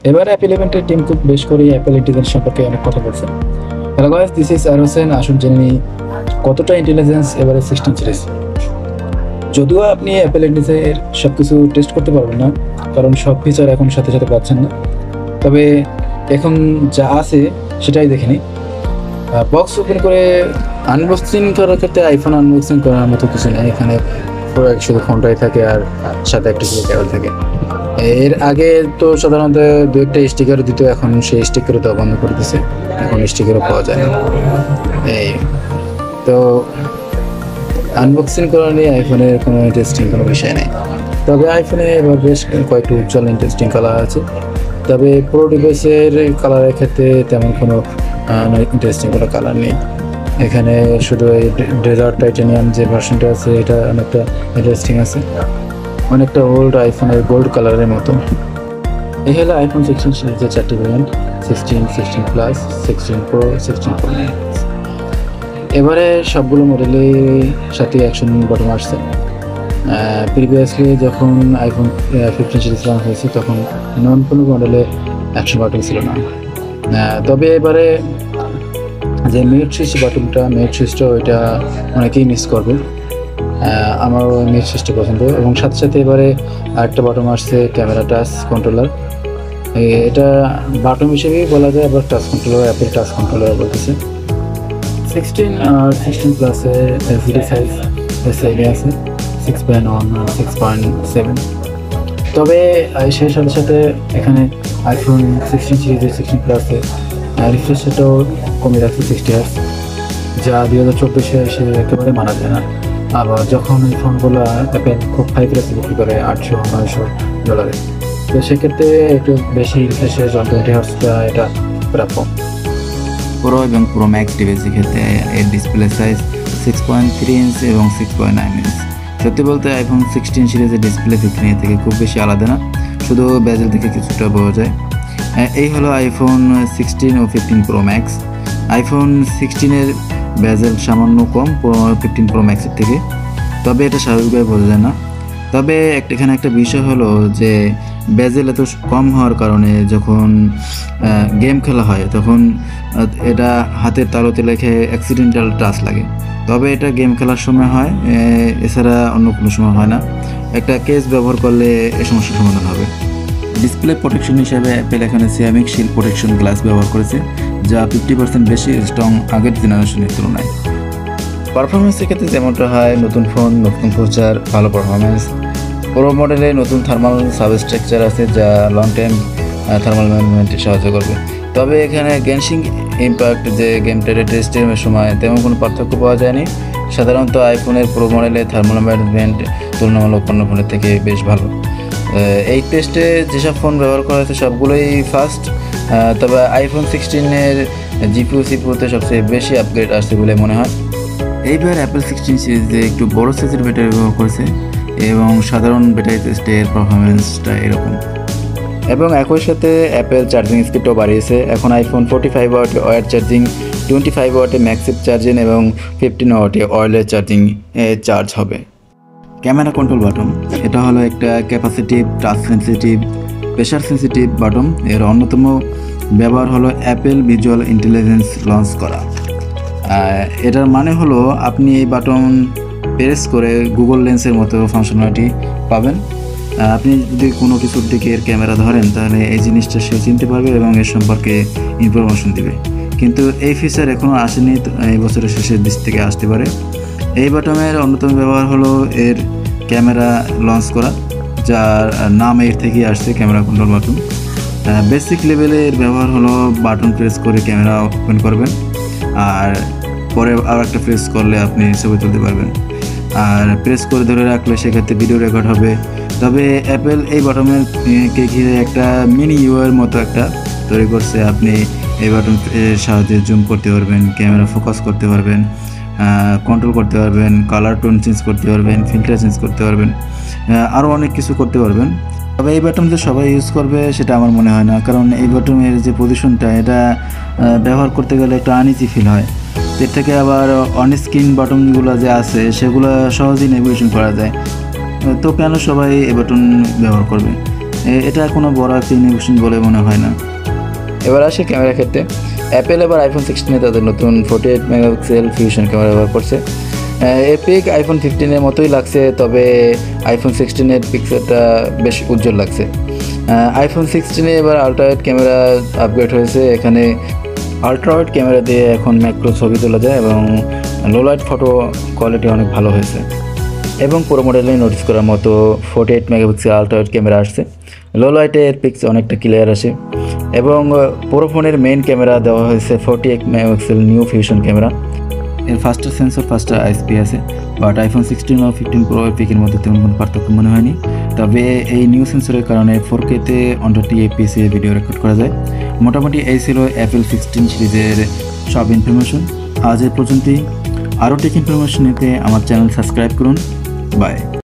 এবার অ্যাপেল ইভেন্টের Tim Cook বেশ করে অ্যাপেল ইন্টেলিজেন্স সম্পর্কে অনেক কথা বলছেন। হ্যালো গাইস, দিস ইজ আর হোসেন। আসুন জেনে নিই কতটা ইন্টেলিজেন্স এবারে 16 সিরিজ। যদিও আপনি অ্যাপেল ইন্টেলিজেন্সের সব কিছু টেস্ট করতে পারবেন না, কারণ সব ফিচার এখন সাথে সাথে পাচ্ছেন না, তবে এখন যা আছে সেটাই দেখে নিই। বক্স ওপেন করে আনবক্সিং করার ক্ষেত্রে আইফোন আনবক্সিং করার মতো কিছু নেই। এখানে পুরো শুধু ফোনটাই থাকে আর সাথে একটা শুধু কেবল থাকে। এর আগে তো সাধারণত দু একটা স্টিকার দিত, এখন সেই স্টিকারও দেওয়া বন্ধ করে দিছে, এখন স্টিকারও পাওয়া যায় না। এই তো আনবক্সিং করা নিয়ে আইফোনের কোনো ইন্টারেস্টিং কোনো বিষয় নেই, তবে আইফোনে এবার বেশ কয়েকটি উজ্জ্বল ইন্টারেস্টিং কালার আছে। তবে প্রো ডিভাইসের কালারের ক্ষেত্রে তেমন কোনো ইন্টারেস্টিং কোনো কালার নেই। এখানে শুধু এই ডেজার্ট টাইটানিয়াম যে ভার্সনটা আছে এটা অনেকটা ইন্টারেস্টিং আছে, অনেকটা ওল্ড আইফোনের গোল্ড কালারের মতো। এই হলো আইফোন 16 সিরিজের 4টি variant: 16, 16 plus, 16 pro, 16 pro max. এবারে সবগুলো মডেলের সাথে অ্যাকশন বাটন আসছে। প্রিভিয়াসলি যখন আইফোন 15 সিরিজ লঞ্চ হয়েছে তখন নন কোনো মডেলে অ্যাকশন বাটন ছিল না। তবে এবারে যে মিউট সুইচ বাটনটা, মিউট সুইচটা ওইটা অনেকেই মিস করবে। আমার মিউট সুইচটা পছন্দ, এবং সাথে সাথে এবারে আরেকটা বাটন আসছে ক্যামেরা টাচ কন্ট্রোলার। এটা বাটন হিসেবেই বলা যায়, আবার touch controller, Apple touch controller বলতেছে। 16 আর 16 প্লাসে এলসিডি সাইজ সাইডে আছে 6.1 আর 6.7। তবে সেই সাথে সাথে এখানে আইফোন 16 সিরিজের 16 প্লাসে রিফ্রেশ রেটও কমে রাখছে 60 হার্টজ, যা 2024-এ এসে একেবারে মানা যায় না। আবার যখন এই ফোনগুলো অ্যাপেল খুব হাই প্রাইসে বিক্রি করে $800-900, তো সেক্ষেত্রে একটু বেশি রিফ্রেশ রেট 20 হার্টজটা এটা প্রাপ্য। প্রো এবং প্রো ম্যাক্স ডিভাইসের ক্ষেত্রে এর ডিসপ্লে সাইজ 6.3 ইঞ্চ এবং 6.9 ইঞ্চ। সত্যি বলতে আইফোন 16 সিরিজের ডিসপ্লে 15 থেকে খুব বেশি আলাদা না, শুধু বেজেল থেকে কিছুটা বোঝা যায়। এই হলো আইফোন 16 ও 15 প্রো ম্যাক্স। আইফোন 16-এর বেজেল সামান্য কম 15 প্রো ম্যাক্সের থেকে, তবে এটা স্বাভাবিকভাবে বোঝা যায় না। তবে এখানে একটা বিষয় হলো যে বেজেল এত কম হওয়ার কারণে যখন গেম খেলা হয় তখন এটা হাতের তালুতে লেখে অ্যাক্সিডেন্টাল টাচ লাগে, তবে এটা গেম খেলার সময় হয়, এছাড়া অন্য কোনো সময় হয় না। একটা কেস ব্যবহার করলে এই সমস্যার সমাধান হবে। ডিসপ্লে প্রোটেকশন হিসেবে অ্যাপেল এখানে সিরামিক শিল্ড প্রোটেকশন গ্লাস ব্যবহার করেছে, যা 50% বেশি স্ট্রং আগের জেনারেশনের তুলনায়। পারফরমেন্সের ক্ষেত্রে যেমনটা হয়, নতুন ফোন, নতুন ফিচার, ভালো পারফরমেন্স। প্রো মডেলে নতুন থার্মাল সাবস্ট্রাকচার আছে যা লং টাইম থার্মাল ম্যানেজমেন্টে সাহায্য করবে। তবে এখানে গেনশিং ইম্প্যাক্ট যে গেম টেস্টের সময় তেমন কোনো পার্থক্য পাওয়া যায়নি। সাধারণত আইফোনের প্রো মডেলে থার্মাল ম্যানেজমেন্ট তুলনামূলক অন্য ফোনের থেকে বেশ ভালো। এই টেস্টে যেসব ফোন ব্যবহার করা হয়েছে সবগুলোই ফাস্ট, তবে আইফোন 16-এর জিপিইউ সিপিইউতে সবচেয়ে বেশি আপগ্রেড আসছে বলে মনে হয়। এইবার অ্যাপেল 16 সিরিজে একটু বড় সাইজের ব্যাটারি ব্যবহার করেছে, এবং সাধারণ ব্যাটারি টেস্টের পারফরমেন্সটা এরকম। এবং একই সাথে অ্যাপেল চার্জিং স্পিডও বাড়িয়েছে। এখন আইফোন 45 ওয়াটে ওয়্যার চার্জিং, 25 ওয়াটে ম্যাক্সিভ চার্জিং এবং 15 ওয়াটে ওয়্যারলেস চার্জিং চার্জ হবে। ক্যামেরা কন্ট্রোল বাটন, এটা হলো একটা capacitive, touch sensitive, pressure sensitive button. এর অন্যতম ব্যবহার হলো অ্যাপেল ভিজুয়াল ইন্টেলিজেন্স লঞ্চ করা। এটার মানে হলো আপনি এই বাটন প্রেস করে গুগল লেন্সের মতো ফাংশনালিটি পাবেন। আপনি যদি কোনো কিছুর দিকে এর ক্যামেরা ধরেন তাহলে এই জিনিসটা সে চিনতে পারবে এবং এর সম্পর্কে ইনফরমেশন দিবে, কিন্তু এই ফিচার এখনও আসেনি, এই বছরের শেষের দিক থেকে আসতে পারে। এই বাটনের অন্যতম ব্যবহার হলো এর ক্যামেরা লঞ্চ করা, যার নাম এর থেকেই আসছে, ক্যামেরা কন্ট্রোল বাটন। বেসিক লেভেলে এর ব্যবহার হলো বাটন প্রেস করে ক্যামেরা ওপেন করবেন, আর পরে আর একটা প্রেস করলে আপনি ছবি তুলতে পারবেন, আর প্রেস করে ধরে রাখলে সেক্ষেত্রে ভিডিও রেকর্ড হবে। তবে অ্যাপেল এই বাটনের কে ঘিরে একটা মিনি ইউআইয়ের মতো একটা তৈরি করছে। আপনি এই বাটন সাহায্যে জুম করতে পারবেন, ক্যামেরা ফোকাস করতে পারবেন, কন্ট্রোল করতে পারবেন, কালার টোন চেঞ্জ করতে পারবেন, ফিল্টার চেঞ্জ করতে পারবেন, আরও অনেক কিছু করতে পারবেন। তবে এই বাটন যে সবাই ইউজ করবে সেটা আমার মনে হয় না, কারণ এই বাটনের যে পজিশনটা এটা ব্যবহার করতে গেলে একটু আনইজি ফিল হয়। এর থেকে আবার অন স্ক্রিন বাটনগুলো যে আছে সেগুলো সহজেই নেভিগেশন করা যায়, তো কেন সবাই এই বাটন ব্যবহার করবে? এটা কোনো বড় একটা ইনোভেশন বলে মনে হয় না। এবার আসে ক্যামেরা ক্ষেত্রে। অ্যাপেল এবার আইফোন 16-এ তাদের নতুন 48 মেগাপিক্সেল ফিউশন ক্যামেরা ব্যবহার করছে। এর পিক আইফোন 15-এর মতোই লাগছে, তবে আইফোন 16-এর পিক্সেলটা বেশ উজ্জ্বল লাগছে। আইফোন 16-এ এবার আলট্রাওয়াইড ক্যামেরা আপগ্রেড হয়েছে। এখানে আলট্রাওয়াইড ক্যামেরা দিয়ে এখন ম্যাক্রো ছবি তোলা যায় এবং লো লাইট ফটো কোয়ালিটি অনেক ভালো হয়েছে। এবং পুরো মডেলে নোটিস করার মতো 48 মেগাপিক্সেল আলট্রাওয়াইড ক্যামেরা আসছে। লো লাইটের পিক্স অনেকটা ক্লিয়ার আসে এবং পুরো ফোনের মেইন ক্যামেরা দেওয়া হয়েছে 48 মেগাপিক্সেল নিউ ফিউশন ক্যামেরা। এর ফাস্টার সেন্সর, ফাস্টার আইএসপি আছে, বাট আইফোন 16 ও 15 প্রো এর পিকের মধ্যে তেমন কোনো পার্থক্য মনে হয়নি। তবে এই নিউ সেন্সরের কারণে 4K-তে under 10 FPS ভিডিও রেকর্ড করা যায়। মোটামুটি এই ছিল অ্যাপেল 16 সিরিজের সব ইনফরমেশন। আজ এই পর্যন্তই। আরও টেক ইনফরমেশন নিতে আমার চ্যানেল সাবস্ক্রাইব করুন। বাই।